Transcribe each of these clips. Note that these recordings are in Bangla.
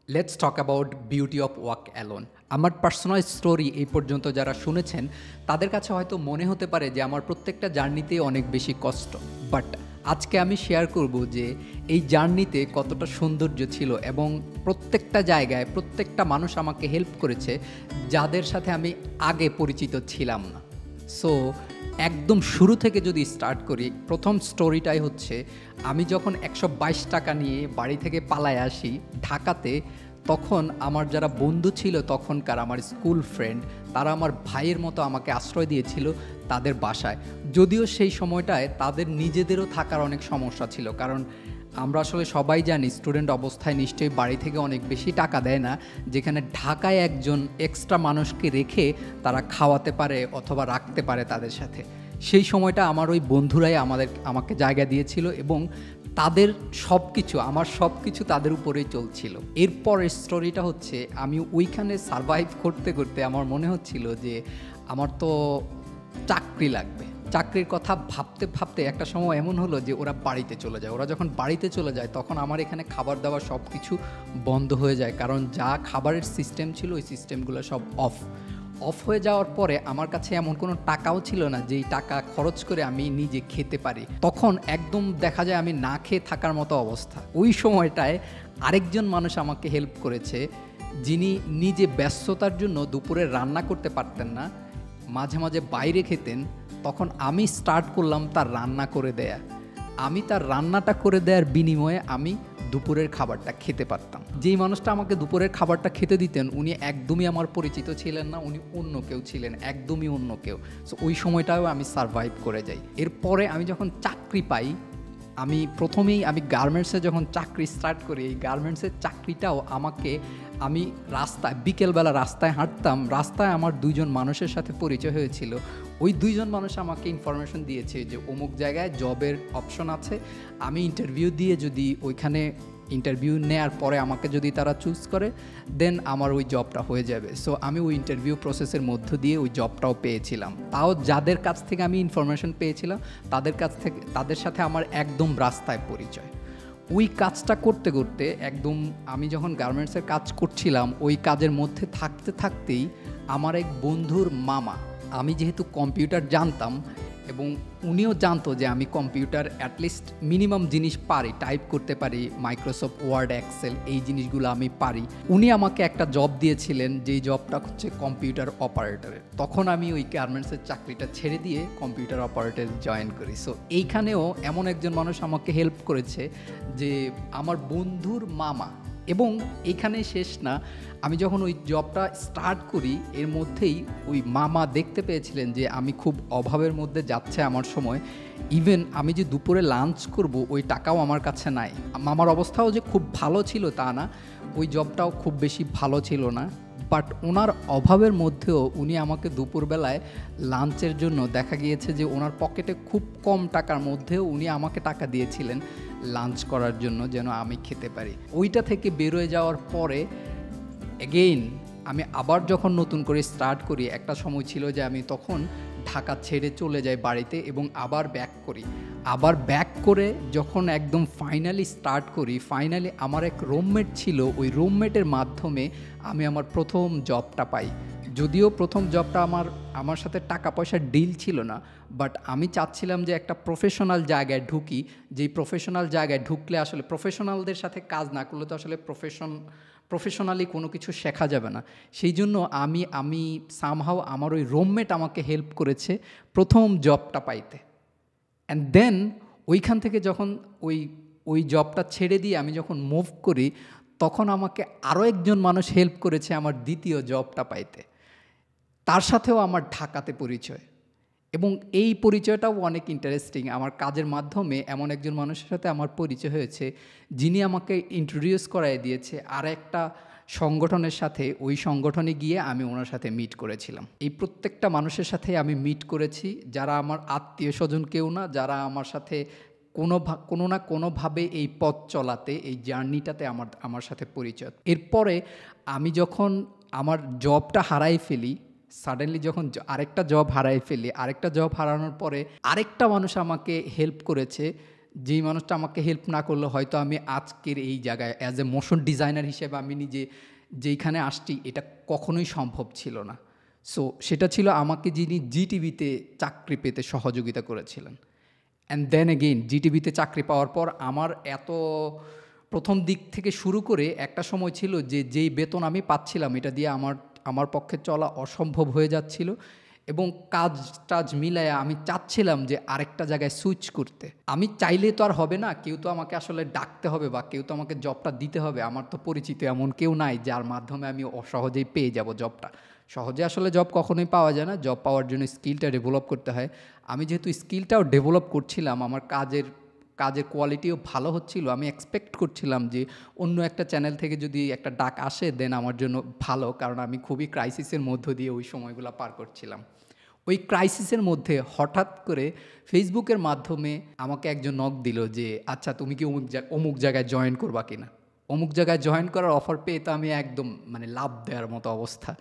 Let's talk about beauty of walk alone. আমার পার্সোনাল স্টোরি এই পর্যন্ত যারা শুনেছেন তাদের কাছে হয়তো মনে হতে পারে যে আমার প্রত্যেকটা জার্নিতেই অনেক বেশি কষ্ট, বাট আজকে আমি শেয়ার করব যে এই জার্নিতে কতটা সৌন্দর্য ছিল এবং প্রত্যেকটা জায়গায় প্রত্যেকটা মানুষ আমাকে হেল্প করেছে যাদের সাথে আমি আগে পরিচিত ছিলাম না। সো একদম শুরু থেকে যদি স্টার্ট করি, প্রথম স্টোরিটাই হচ্ছে আমি যখন ১২২ টাকা নিয়ে বাড়ি থেকে পালায় আসি ঢাকাতে, তখন আমার যারা বন্ধু ছিল তখনকার আমার স্কুল ফ্রেন্ড, তারা আমার ভাইয়ের মতো আমাকে আশ্রয় দিয়েছিল তাদের বাসায়। যদিও সেই সময়টায় তাদের নিজেদেরও থাকার অনেক সমস্যা ছিল, কারণ আমরা আসলে সবাই জানি স্টুডেন্ট অবস্থায় নিশ্চয়ই বাড়ি থেকে অনেক বেশি টাকা দেয় না, যেখানে ঢাকায় একজন এক্সট্রা মানুষকে রেখে তারা খাওয়াতে পারে অথবা রাখতে পারে তাদের সাথে। সেই সময়টা আমার ওই বন্ধুরাই আমাকে জায়গা দিয়েছিল এবং তাদের আমার সব কিছু তাদের উপরেই চলছিল। এরপর স্টোরিটা হচ্ছে আমি ওইখানে সারভাইভ করতে করতে আমার মনে হচ্ছিল যে আমার তো চাকরি লাগবে। চাকরির কথা ভাবতে ভাবতে একটা সময় এমন হলো যে ওরা বাড়িতে চলে যায়। ওরা যখন বাড়িতে চলে যায় তখন আমার এখানে খাবার দাবার সব কিছু বন্ধ হয়ে যায়, কারণ যা খাবারের সিস্টেম ছিল ওই সিস্টেমগুলো সব অফ হয়ে যাওয়ার পরে আমার কাছে এমন কোনো টাকাও ছিল না যেই টাকা খরচ করে আমি নিজে খেতে পারি। তখন একদম দেখা যায় আমি না খেয়ে থাকার মতো অবস্থা। ওই সময়টায় আরেকজন মানুষ আমাকে হেল্প করেছে, যিনি নিজে ব্যস্ততার জন্য দুপুরে রান্না করতে পারতেন না, মাঝে মাঝে বাইরে খেতেন। তখন আমি স্টার্ট করলাম তার রান্না করে দেয়া। আমি তার রান্নাটা করে দেওয়ার বিনিময়ে আমি দুপুরের খাবারটা খেতে পারতাম। যেই মানুষটা আমাকে দুপুরের খাবারটা খেতে দিতেন উনি একদমই আমার পরিচিত ছিলেন না, উনি অন্য কেউ ছিলেন, একদমই অন্য কেউ। সো ওই সময়টাও আমি সারভাইভ করে যাই। এরপরে আমি যখন চাকরি পাই, আমি গার্মেন্টসে যখন চাকরি স্টার্ট করি, এই গার্মেন্টসের চাকরিটাও আমি রাস্তায় বিকেলবেলা রাস্তায় হাঁটতাম, রাস্তায় আমার দুইজন মানুষের সাথে পরিচয় হয়েছিল। ওই দুইজন মানুষ আমাকে ইনফরমেশন দিয়েছে যে অমুক জায়গায় জবের অপশন আছে, আমি ইন্টারভিউ দিয়ে যদি ওইখানে ইন্টারভিউ নেওয়ার পরে আমাকে যদি তারা চুজ করে দেন আমার ওই জবটা হয়ে যাবে। সো আমি ওই ইন্টারভিউ প্রসেসের মধ্য দিয়ে ওই জবটাও পেয়েছিলাম। তাও যাদের কাছ থেকে আমি ইনফরমেশন পেয়েছিলাম তাদের সাথে আমার একদম রাস্তায় পরিচয়। ওই কাজটা করতে করতে একদম আমি যখন গার্মেন্টসের কাজ করছিলাম, ওই কাজের মধ্যে থাকতে থাকতেই আমার এক বন্ধুর মামা, আমি যেহেতু কম্পিউটার জানতাম এবং উনিও জানতো যে আমি কম্পিউটার অ্যাটলিস্ট মিনিমাম জিনিস পারি, টাইপ করতে পারি, মাইক্রোসফট ওয়ার্ড, এক্সেল, এই জিনিসগুলো আমি পারি। উনি আমাকে একটা জব দিয়েছিলেন, যেই জবটা হচ্ছে কম্পিউটার অপারেটরের। তখন আমি ওই গার্মেন্টসের চাকরিটা ছেড়ে দিয়ে কম্পিউটার অপারেটর জয়েন করি। সো এইখানেও এমন একজন মানুষ আমাকে হেল্প করেছে যে আমার বন্ধুর মামা। এবং এখানে শেষ না, আমি যখন ওই জবটা স্টার্ট করি এর মধ্যেই ওই মামা দেখতে পেয়েছিলেন যে আমি খুব অভাবের মধ্যে যাচ্ছে আমার সময়। ইভেন আমি যে দুপুরে লাঞ্চ করব ওই টাকাও আমার কাছে নাই। মামার অবস্থাও যে খুব ভালো ছিল তা না, ওই জবটাও খুব বেশি ভালো ছিল না, বাট ওনার অভাবের মধ্যেও উনি আমাকে দুপুরবেলায় লাঞ্চের জন্য দেখা গিয়েছে যে ওনার পকেটে খুব কম টাকার মধ্যেও উনি আমাকে টাকা দিয়েছিলেন লাঞ্চ করার জন্য, যেন আমি খেতে পারি। ওইটা থেকে বেরোয় যাওয়ার পরে এগেইন আমি আবার যখন নতুন করে স্টার্ট করি, একটা সময় ছিল যে আমি তখন ঢাকা ছেড়ে চলে যাই বাড়িতে এবং আবার ব্যাক করে যখন একদম ফাইনালি স্টার্ট করি, ফাইনালি আমার এক রুমমেট ছিল, ওই রুমমেটের মাধ্যমে আমি আমার প্রথম জবটা পাই। যদিও প্রথম জবটা আমার সাথে টাকা পয়সার ডিল ছিল না, বাট আমি চাচ্ছিলাম যে একটা প্রফেশনাল জায়গায় ঢুকি, যেই প্রফেশনাল জায়গায় ঢুকলে আসলে প্রফেশনালদের সাথে কাজ না করলে তো আসলে প্রফেশনালি কোনো কিছু শেখা যাবে না। সেই জন্য আমি সামহাও আমার ওই রুমমেট আমাকে হেল্প করেছে প্রথম জবটা পাইতে। অ্যান্ড দেন ওইখান থেকে যখন ওই জবটা ছেড়ে দিয়ে আমি যখন মুভ করি, তখন আমাকে আরও একজন মানুষ হেল্প করেছে আমার দ্বিতীয় জবটা পাইতে। তার সাথেও আমার ঢাকাতে পরিচয়, এবং এই পরিচয়টাও অনেক ইন্টারেস্টিং। আমার কাজের মাধ্যমে এমন একজন মানুষের সাথে আমার পরিচয় হয়েছে, যিনি আমাকে ইন্ট্রোডিউস করায় দিয়েছে আর একটা সংগঠনের সাথে। ওই সংগঠনে গিয়ে আমি ওনার সাথে মিট করেছিলাম। এই প্রত্যেকটা মানুষের সাথে আমি মিট করেছি যারা আমার আত্মীয় স্বজন কেউ না, যারা আমার সাথে কোনো না কোনোভাবে এই পথ চলাতে, এই জার্নিটাতে আমার সাথে পরিচয়। এরপরে আমি যখন আমার জবটা হারাই ফেলি, সাডেনলি যখন আরেকটা জব হারানোর পরে আরেকটা মানুষ আমাকে হেল্প করেছে, যেই মানুষটা আমাকে হেল্প না করলে হয়তো আমি আজকের এই জায়গায় অ্যাজ এ মোশন ডিজাইনার হিসেবে আমি নিজে যেইখানে আসছি এটা কখনোই সম্ভব ছিল না। সো সেটা ছিল আমাকে যিনি জিটিভিতে চাকরি পেতে সহযোগিতা করেছিলেন। অ্যান্ড দেন এগেইন জিটিভিতে চাকরি পাওয়ার পর আমার এত প্রথম দিক থেকে শুরু করে একটা সময় ছিল যে যেই বেতন আমি পাচ্ছিলাম এটা দিয়ে আমার পক্ষে চলা অসম্ভব হয়ে যাচ্ছিল এবং কাজ টাজ মিলায় আমি চাচ্ছিলাম যে আরেকটা জায়গায় সুইচ করতে। আমি চাইলে তো আর হবে না, কেউ তো আমাকে আসলে ডাকতে হবে বা কেউ তো আমাকে জবটা দিতে হবে। আমার তো পরিচিত এমন কেউ নাই যার মাধ্যমে আমি অসহজেই পেয়ে যাব জবটা। সহজে আসলে জব কখনোই পাওয়া যায় না, জব পাওয়ার জন্য স্কিলটা ডেভেলপ করতে হয়। আমি যেহেতু স্কিলটাও ডেভেলপ করছিলাম, আমার কাজের কোয়ালিটিও ভালো হচ্ছিল, আমি এক্সপেক্ট করছিলাম যে অন্য একটা চ্যানেল থেকে যদি একটা ডাক আসে দেন আমার জন্য ভালো, কারণ আমি খুবই ক্রাইসিসের মধ্য দিয়ে ওই সময়গুলো পার করছিলাম। ওই ক্রাইসিসের মধ্যে হঠাৎ করে ফেসবুকের মাধ্যমে আমাকে একজন নক দিল যে আচ্ছা তুমি কি অমুক জায়গায় জয়েন করবা কিনা। অমুক জায়গায় জয়েন করার অফার পেয়ে তো আমি একদম মানে লাভ দেওয়ার মতো অবস্থা।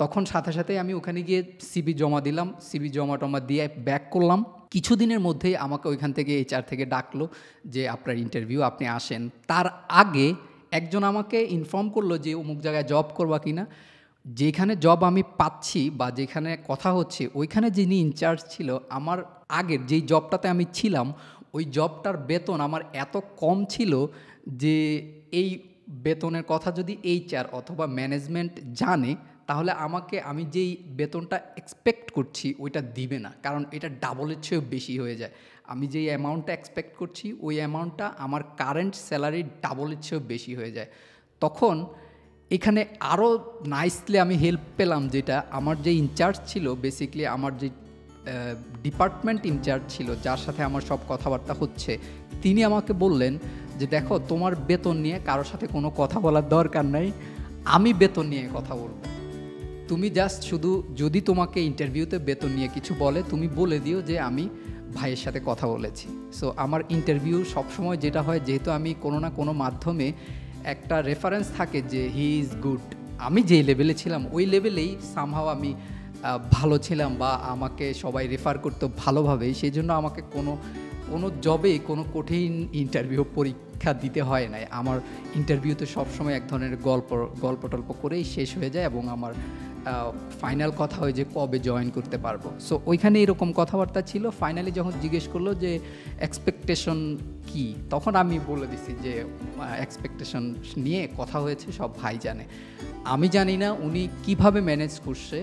তখন সাথে সাথেই আমি ওখানে গিয়ে সিভি জমা দিলাম, সিভি জমা দিয়ে ব্যাক করলাম। কিছুদিনের মধ্যেই আমাকে ওইখান থেকে HR থেকে ডাকলো যে আপনার ইন্টারভিউ, আপনি আসেন। তার আগে একজন আমাকে ইনফর্ম করলো যে অমুক জায়গায় জব করবা কিনা। যেখানে জব আমি পাচ্ছি বা যেখানে কথা হচ্ছে ওইখানে যিনি ইনচার্জ ছিল, আমার আগের যেই জবটাতে আমি ছিলাম ওই জবটার বেতন আমার এত কম ছিল যে এই বেতনের কথা যদি HR অথবা ম্যানেজমেন্ট জানে তাহলে আমি যেই বেতনটা এক্সপেক্ট করছি ওইটা দিবে না, কারণ এটা ডাবলের চেয়েও বেশি হয়ে যায়। আমি যেই অ্যামাউন্টটা এক্সপেক্ট করছি ওই অ্যামাউন্টটা আমার কারেন্ট স্যালারির ডাবলের চেয়েও বেশি হয়ে যায়। তখন এখানে আরও নাইসলি আমি হেল্প পেলাম, যেটা আমার যে ইনচার্জ ছিল, বেসিক্যালি আমার যে ডিপার্টমেন্ট ইনচার্জ ছিল যার সাথে আমার সব কথাবার্তা হচ্ছে, তিনি আমাকে বললেন যে দেখো তোমার বেতন নিয়ে কারোর সাথে কোনো কথা বলার দরকার নাই, আমি বেতন নিয়ে কথা বলবো। তুমি জাস্ট শুধু যদি তোমাকে ইন্টারভিউতে বেতন নিয়ে কিছু বলে তুমি বলে দিও যে আমি ভাইয়ের সাথে কথা বলেছি। সো আমার ইন্টারভিউ সবসময় যেটা হয়, যেহেতু আমি কোনো না কোনো মাধ্যমে একটা রেফারেন্স থাকে যে হি ইজ গুড, আমি যেই লেভেলে ছিলাম ওই লেভেলেই সামহাও আমি ভালো ছিলাম বা আমাকে সবাই রেফার করতো ভালোভাবেই, সেই জন্য আমাকে কোনো জবে কোনো কঠিন ইন্টারভিউ পরীক্ষা দিতে হয় নাই। আমার ইন্টারভিউতে সবসময় এক ধরনের গল্প টল্প করেই শেষ হয়ে যায় এবং আমার ফাইনাল কথা হয় যে কবে জয়েন করতে পারবো। সো ওইখানে এরকম কথাবার্তা ছিল। ফাইনালি যখন জিজ্ঞেস করলো যে এক্সপেকটেশন কি, তখন আমি বলে দিছি যে এক্সপেকটেশন নিয়ে কথা হয়েছে, সব ভাই জানে, আমি জানি না উনি কিভাবে ম্যানেজ করছে,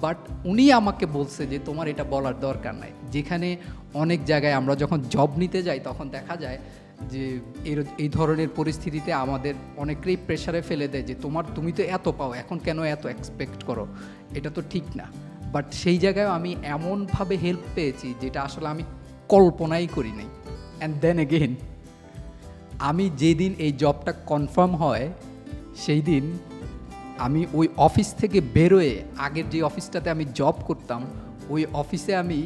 বাট উনি আমাকে বলছে যে তোমার এটা বলার দরকার নাই। যেখানে অনেক জায়গায় আমরা যখন জব নিতে যাই তখন দেখা যায় যে এই ধরনের পরিস্থিতিতে আমাদের অনেকেই প্রেশারে ফেলে দেয় যে তুমি তো এত পাও, এখন কেন এত এক্সপেক্ট করো, এটা তো ঠিক না। বাট সেই জায়গায় আমি এমনভাবে হেল্প পেয়েছি যেটা আসলে আমি কল্পনাই করি নাই। অ্যান্ড দেন এগেইন আমি যেদিন এই জবটা কনফার্ম হয় সেই দিন আমি ওই অফিস থেকে বেরোয়ে, আগের যে অফিসটাতে আমি জব করতাম ওই অফিসে আমি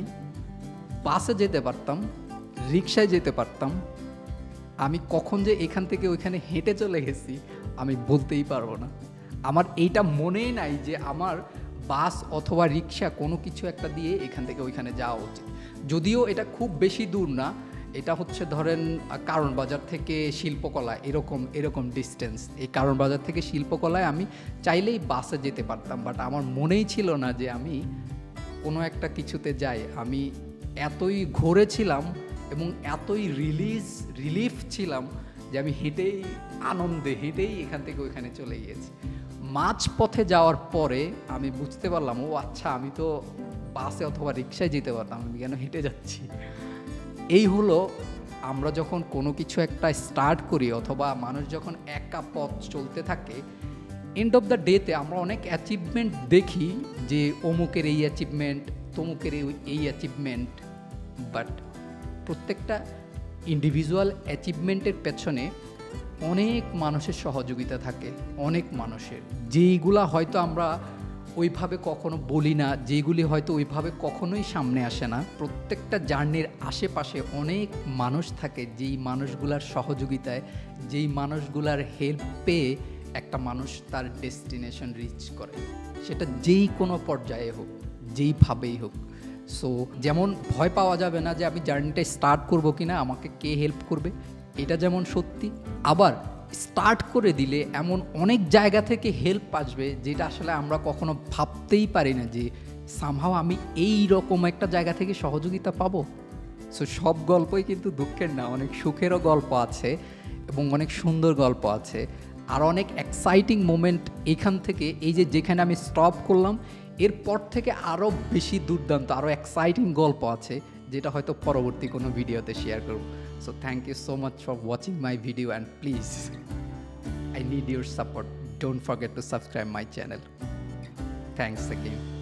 বাসে যেতে পারতাম, রিক্সায় যেতে পারতাম। আমি কখন যে এখান থেকে ওইখানে হেঁটে চলে গেছি আমি বলতেই পারবো না। আমার এইটা মনেই নাই যে আমার বাস অথবা রিক্সা কোনো কিছু একটা দিয়ে এখান থেকে ওইখানে যাওয়া উচিত। যদিও এটা খুব বেশি দূর না, এটা হচ্ছে ধরেন কারণ বাজার থেকে শিল্পকলা এরকম ডিস্টেন্স। এই কারণ বাজার থেকে শিল্পকলায় আমি চাইলেই বাসে যেতে পারতাম, বাট আমার মনেই ছিল না যে আমি কোনো একটা কিছুতে যাই। আমি এতই ঘুরেছিলাম এবং এতই রিলিফ ছিলাম যে আমি হেঁটেই এখান থেকে ওইখানে চলে গিয়েছি। মাঝ পথে যাওয়ার পরে আমি বুঝতে পারলাম ও আচ্ছা, আমি তো বাসে অথবা রিক্সায় যেতে পারতাম, আমি কেন হেঁটে যাচ্ছি। এই হলো আমরা যখন কোনো কিছু একটা স্টার্ট করি অথবা মানুষ যখন একা পথ চলতে থাকে, এন্ড অফ দ্য ডেতে আমরা অনেক অ্যাচিভমেন্ট দেখি যে অমুকের এই অ্যাচিভমেন্ট, তমুকের এই অ্যাচিভমেন্ট, বাট প্রত্যেকটা ইন্ডিভিজুয়াল অ্যাচিভমেন্টের পেছনে অনেক মানুষের সহযোগিতা থাকে, অনেক মানুষের, যেইগুলা হয়তো আমরা ওইভাবে কখনো বলি না, যেগুলি হয়তো ওইভাবে কখনোই সামনে আসে না। প্রত্যেকটা জার্নির আশেপাশে অনেক মানুষ থাকে, যেই মানুষগুলার সহযোগিতায়, যেই মানুষগুলার হেল্প পেয়ে একটা মানুষ তার ডেস্টিনেশন রিচ করে, সেটা যেই কোনো পর্যায়ে হোক, যেইভাবেই হোক। সো যেমন ভয় পাওয়া যাবে না যে আমি জার্নিটা স্টার্ট করবো কিনা, আমাকে কে হেল্প করবে, এটা যেমন সত্যি, আবার স্টার্ট করে দিলে এমন অনেক জায়গা থেকে হেল্প আসবে যেটা আসলে আমরা কখনো ভাবতেই পারি না যে সামহাও আমি এই রকম একটা জায়গা থেকে সহযোগিতা পাবো। সো সব গল্পই কিন্তু দুঃখের না, অনেক সুখেরও গল্প আছে এবং অনেক সুন্দর গল্প আছে, আর অনেক এক্সাইটিং মোমেন্ট এখান থেকে, এই যে যেখানে আমি স্টপ করলাম এরপর থেকে আরও বেশি দুর্দান্ত, আরও এক্সাইটিং গল্প আছে যেটা হয়তো পরবর্তী কোনো ভিডিওতে শেয়ার করব। So thank you so much for watching my video and please I need your support. Don't forget to subscribe my channel. Thanks again.